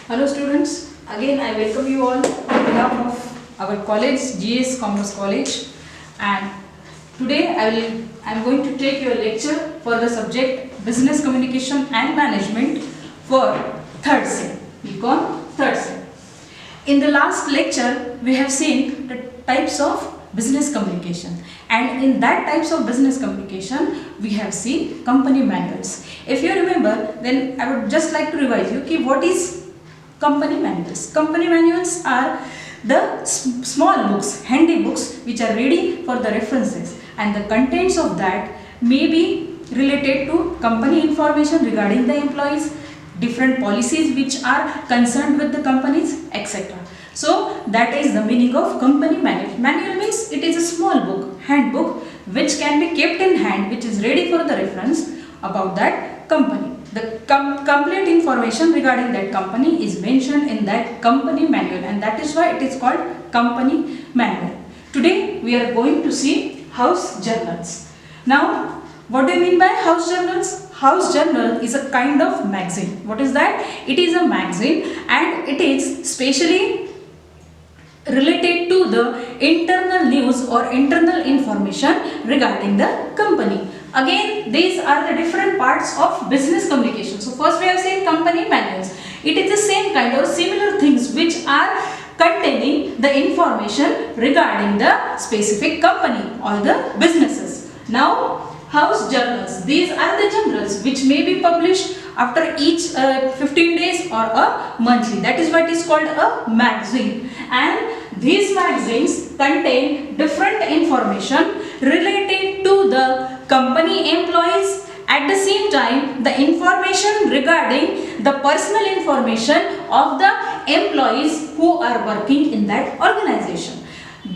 Hello students, again I welcome you all on behalf of our college, GS Commerce College, and today I am going to take your lecture for the subject Business Communication and Management for third sem, Econ third sem. In the last lecture we have seen the types of business communication, and in that types of business communication we have seen company manuals. If you remember, then I would just like to revise you ki what is company manuals. Company manuals are the small books, handy books which are ready for the references, and the contents of that may be related to company information regarding the employees, different policies which are concerned with the companies, etc. So that is the meaning of company manual. Manual means it is a small book, handbook, which can be kept in hand, which is ready for the reference about that company. The complete information regarding that company is mentioned in that company manual, and that is why it is called company manual. Today we are going to see house journals. Now, what do you mean by house journals? House journal is a kind of magazine. What is that? It is a magazine, and it is specially related to the internal news or internal information regarding the company. Again, these are the different parts of business communication. So first we have seen company manuals. It is the same kind or similar things which are containing the information regarding the specific company or the businesses. Now, house journals. These are the journals which may be published after each 15 days or a monthly. That is what is called a magazine. And these magazines contain different information related to the company employees. At the same time, the information regarding the personal information of the employees who are working in that organization.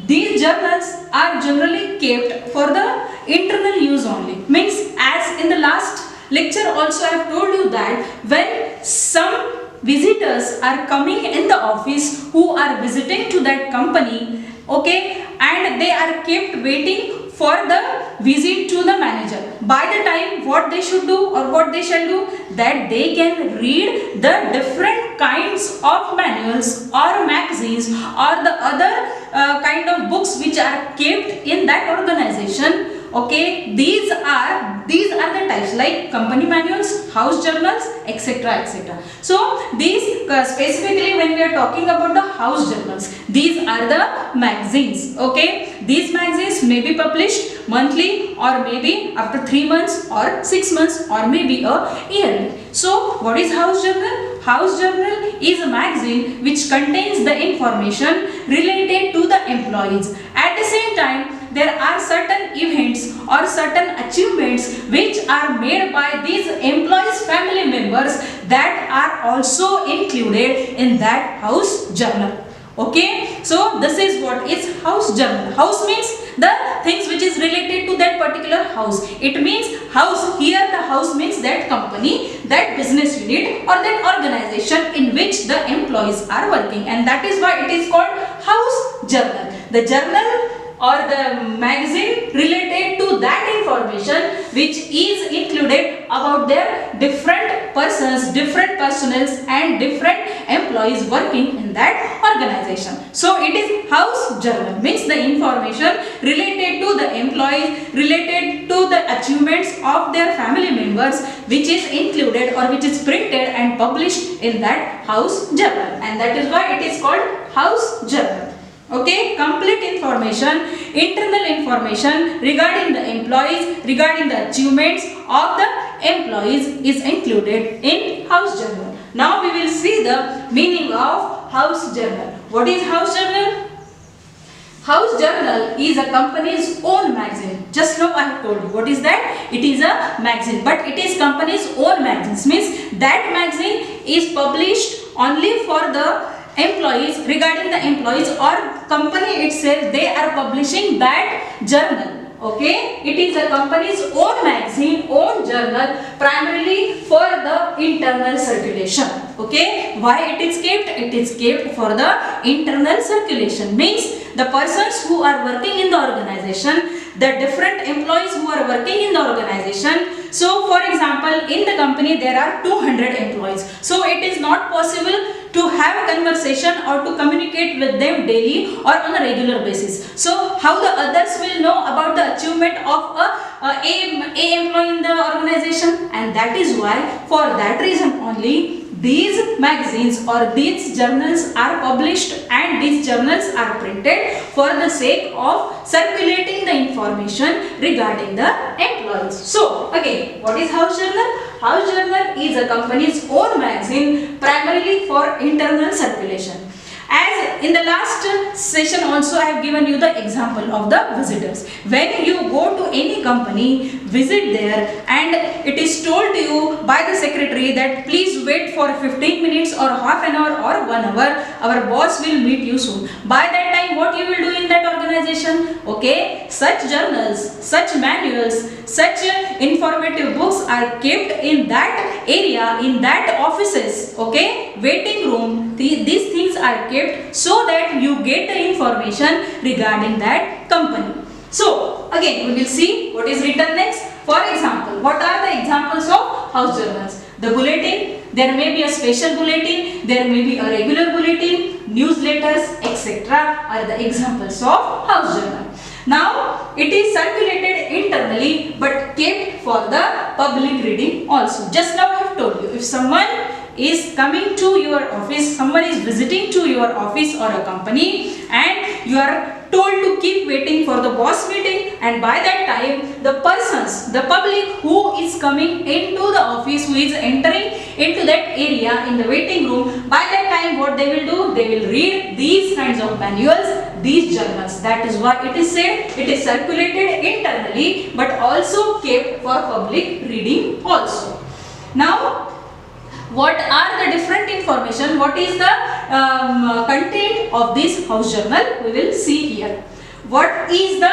These journals are generally kept for the internal use only. Means, as in the last lecture also I have told you that when some visitors are coming in the office who are visiting to that company, okay, and they are kept waiting for the visit to the manager. By the time what they should do or what they shall do, that they can read the different kinds of manuals or magazines or the other kind of books which are kept in that organization. Okay, these are the types like company manuals, house journals, etc., etc. So these specifically when we are talking about the house journals, these are the magazines. Okay, these magazines may be published monthly or maybe after 3 months or 6 months or maybe a yearly. So what is house journal? House journal is a magazine which contains the information related to the employees. At the same time, there are certain events or certain achievements which are made by these employees' family members that are also included in that house journal. Okay, so this is what is house journal. House means the things which is related to that particular house. It means house. Here the house means that company, that business unit or that organization in which the employees are working, and that is why it is called house journal. The journal or the magazine related to that information which is included about their different persons, different personnels and different employees working in that organization. So it is house journal, means the information related to the employees, related to the achievements of their family members, which is included or which is printed and published in that house journal, and that is why it is called house journal. Okay, complete information, internal information regarding the employees, regarding the achievements of the employees is included in house journal. Now we will see the meaning of house journal. What is house journal? House journal is a company's own magazine. Just now I have told you. What is that? It is a magazine, but it is company's own magazine. Means that magazine is published only for the employees, regarding the employees or company itself. They are publishing that journal. Okay, it is a company's own magazine, own journal, primarily for the internal circulation. Okay, why it is kept? It is kept for the internal circulation. Means the persons who are working in the organization, the different employees who are working in the organization. So for example, in the company there are 200 employees. So it is not possible to have a conversation or to communicate with them daily or on a regular basis. So how the others will know about the achievement of a employee in the organization, and that is why for that reason only these magazines or these journals are published and these journals are printed for the sake of circulating the information regarding the employees. So again, what is House Journal? House Journal is a company's own magazine primarily for internal circulation. As in the last session also I have given you the example of the visitors. When you go to any company, visit there and it is told to you by the secretary that please wait for 15 minutes or half an hour or 1 hour, our boss will meet you soon. By that time what you will do in that organization? Okay, such journals, such manuals, such informative books are kept in that area, in that offices, okay, waiting room. These things are kept so that you get the information regarding that company. So again we will see what is written next. For example, what are the examples of house journals? The bulletin, there may be a special bulletin, there may be a regular bulletin, newsletters, etc. are the examples of house journal. Now it is circulated internally but kept for the public reading also. Just now I have told you, if someone is coming to your office, someone is visiting to your office or a company and you are told to keep waiting for the boss meeting, and by that time the persons, the public who is coming into the office, who is entering into that area in the waiting room, by that time what they will do? They will read these kinds of manuals, these journals. That is why it is said it is circulated internally but also kept for public reading also. Now what are the different information, what is the content of this house journal, we will see here. What is the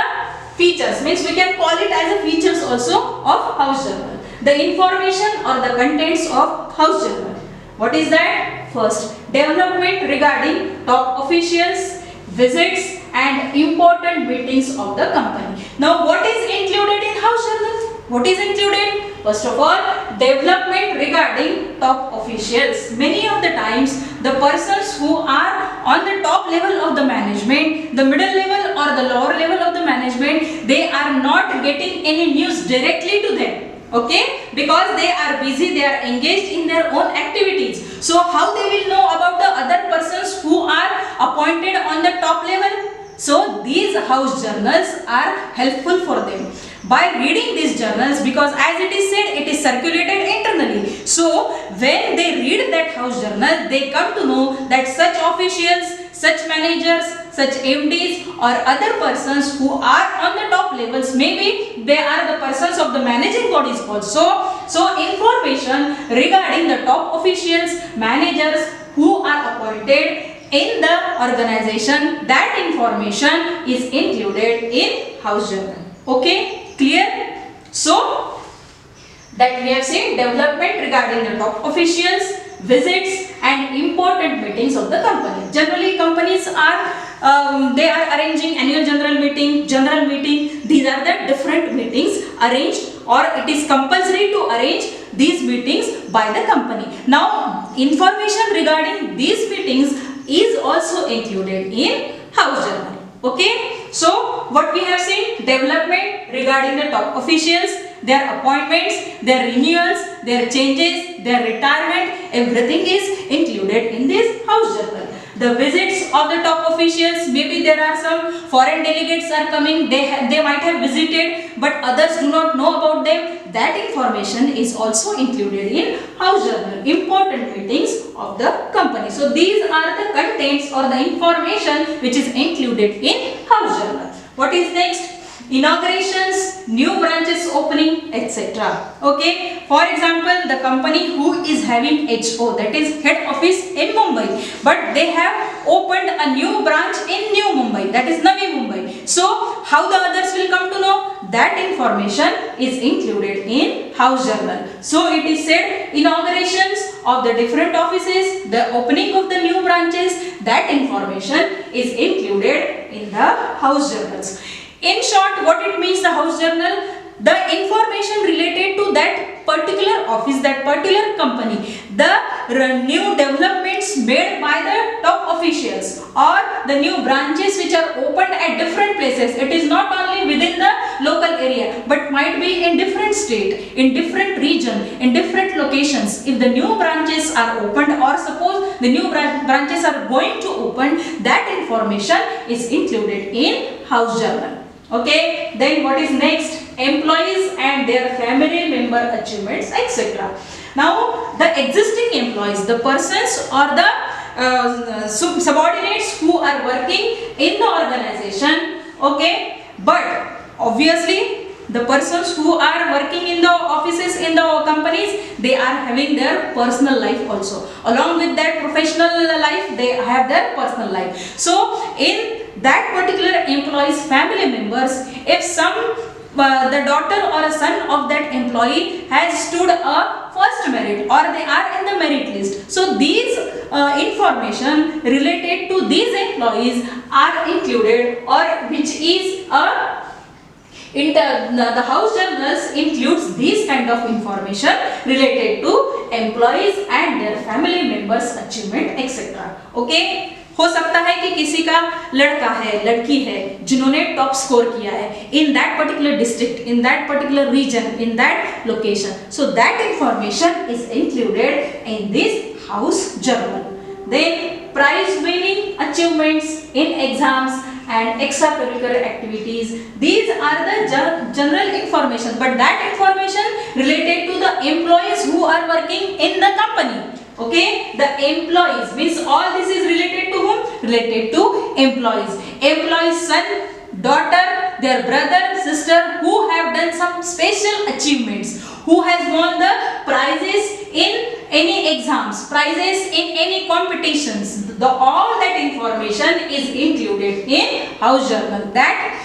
features, means we can call it as a features also of house journal. The information or the contents of house journal. What is that? First, development regarding top officials, visits and important meetings of the company. Now what is included in house journal? What is included? First of all, development regarding top officials. Many of the times the persons who are on the top level of the management, the middle level or the lower level of the management, they are not getting any news directly to them. Okay, because they are busy, they are engaged in their own activities. So how they will know about the other persons who are appointed on the top level? So these house journals are helpful for them. By reading these journals, because as it is said, it is circulated internally. So when they read that house journal, they come to know that such officials, such managers, such MDs or other persons who are on the top levels, maybe they are the persons of the managing bodies also. So information regarding the top officials, managers who are appointed in the organization, that information is included in house journal. Okay, clear? So that we have seen development regarding the top officials, visits and important meetings of the company. Generally companies are they are arranging annual general meeting, general meeting. These are the different meetings arranged, or it is compulsory to arrange these meetings by the company. Now information regarding these meetings is also included in house journal. Okay, so what we have seen, development regarding the top officials, their appointments, their renewals, their changes, their retirement, everything is included in this house journal. The visits of the top officials, maybe there are some foreign delegates are coming, they might have visited but others do not know about them. That information is also included in house journal. Important meetings of the company. So these are the contents or the information which is included in house journal. What is next? Inaugurations, new branches opening, etc. Okay, for example, the company who is having HO, that is head office in Mumbai, but they have opened a new branch in New Mumbai, that is Navi Mumbai. So how the others will come to know? That information is included in house journal. So it is said inaugurations of the different offices, the opening of the new branches, that information is included in the house journals. In short, what it means, the house journal, the information related to that particular office, that particular company, the new developments announcements made by the top officials or the new branches which are opened at different places. It is not only within the local area but might be in different state, in different region, in different locations. If the new branches are opened or suppose the new branches are going to open, that information is included in house journal. Okay, then what is next? Employees and their family member achievements, etc. Now the existing employees, the persons or the subordinates who are working in the organization, okay, but obviously the persons who are working in the offices, in the companies, they are having their personal life also. Along with that professional life, they have their personal life. So in that particular employee's family members, if the daughter or a son of that employee has stood a first merit or they are in the merit list, so these information related to these employees are included, or which is the house journals includes these kind of information related to employees and their family members achievement, etc. Okay, हो सकता है कि किसी का लड़का है, लड़की है जिन्होंने टॉप स्कोर किया है in that particular district, in that particular region, in that location. So that information is included in this house journal. Then prize winning achievements in exams and extracurricular activities. These are the general information, but that information related to the employees who are working in the company. Okay, the employees means all this is related to whom? Related to employees. Employees' son, daughter, their brother, sister who have done some special achievements, who has won the prizes in any exams, prizes in any competitions. All that information is included in house journal. That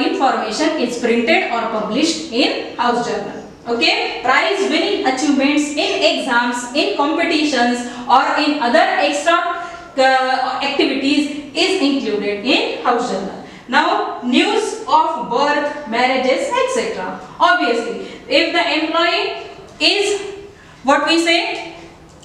information is printed or published in house journal. Okay, prize winning achievements in exams, in competitions or in other extra activities is included in house journal. Now news of birth, marriages, etc. Obviously, if the employee is what we say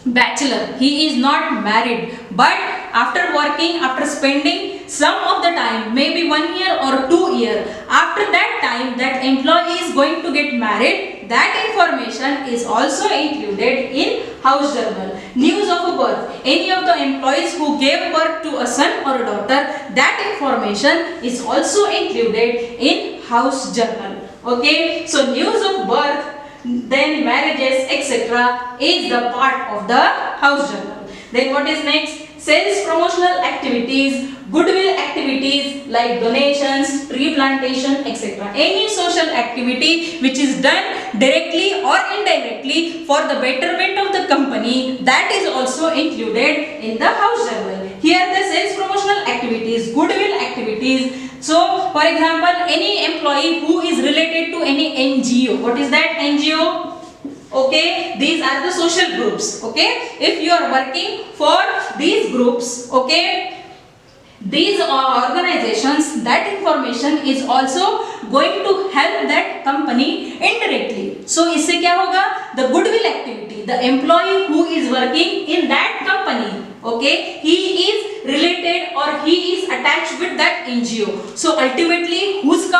bachelor, he is not married, but after working, after spending some of the time, maybe 1 year or 2 years, after that time that employee is going to get married, that information is also included in house journal. News of a birth, any of the employees who gave birth to a son or a daughter, that information is also included in house journal. Okay, so news of birth, then marriages, etc. is the part of the house journal. Then what is next? Sales promotional activities, goodwill activities like donations, tree plantation, etc. Any social activity which is done directly or indirectly for the betterment of the company, that is also included in the house journal. Here the sales promotional activities, goodwill activities. So for example, any employee who is related to any NGO, what is that NGO? Okay, these are the social groups. Okay, if you are working for these groups, okay, these are organizations, that information is also going to help that company indirectly. So इससे क्या होगा? The goodwill activity, the employee who is working in that company, okay, he is related or he is attached with that NGO. So ultimately whose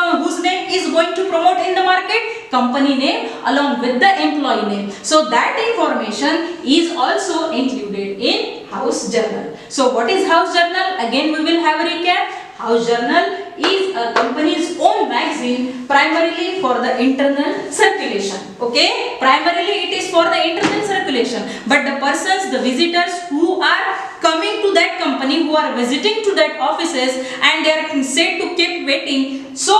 name is going to promote in the market? Company name along with the employee name. So that information is also included in house journal. So what is house journal? Again we will have a recap. House journal is a company's own magazine primarily for the internal circulation. Okay, primarily it is for the internal circulation, but the persons, the visitors who are coming to that company, who are visiting to that offices, and they are said to keep waiting, so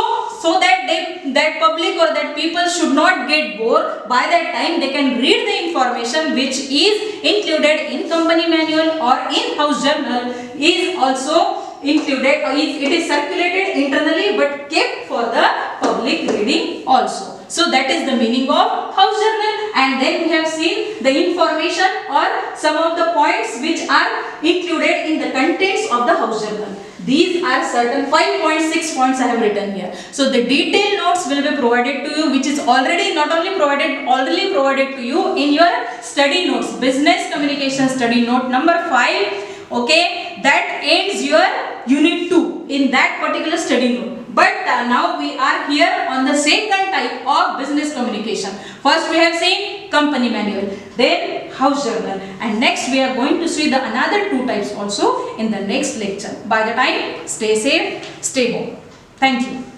that that public or that people should not get bored. By that time they can read the information which is included in company manual or in house journal, is also included, or it is circulated internally but kept for the public reading also. So that is the meaning of house journal. And then we have seen the information or some of the points which are included in the contents of the house journal. These are certain 5.6 points I have written here. So the detailed notes will be provided to you, which is already already provided to you in your study notes. Business communication study note number 5. Okay, that ends your unit 2 in that particular study note. But now we are here on the second type of business communication. First we have seen company manual, then house journal, and next we are going to see the another 2 types also in the next lecture. By the time, stay safe, stay home. Thank you.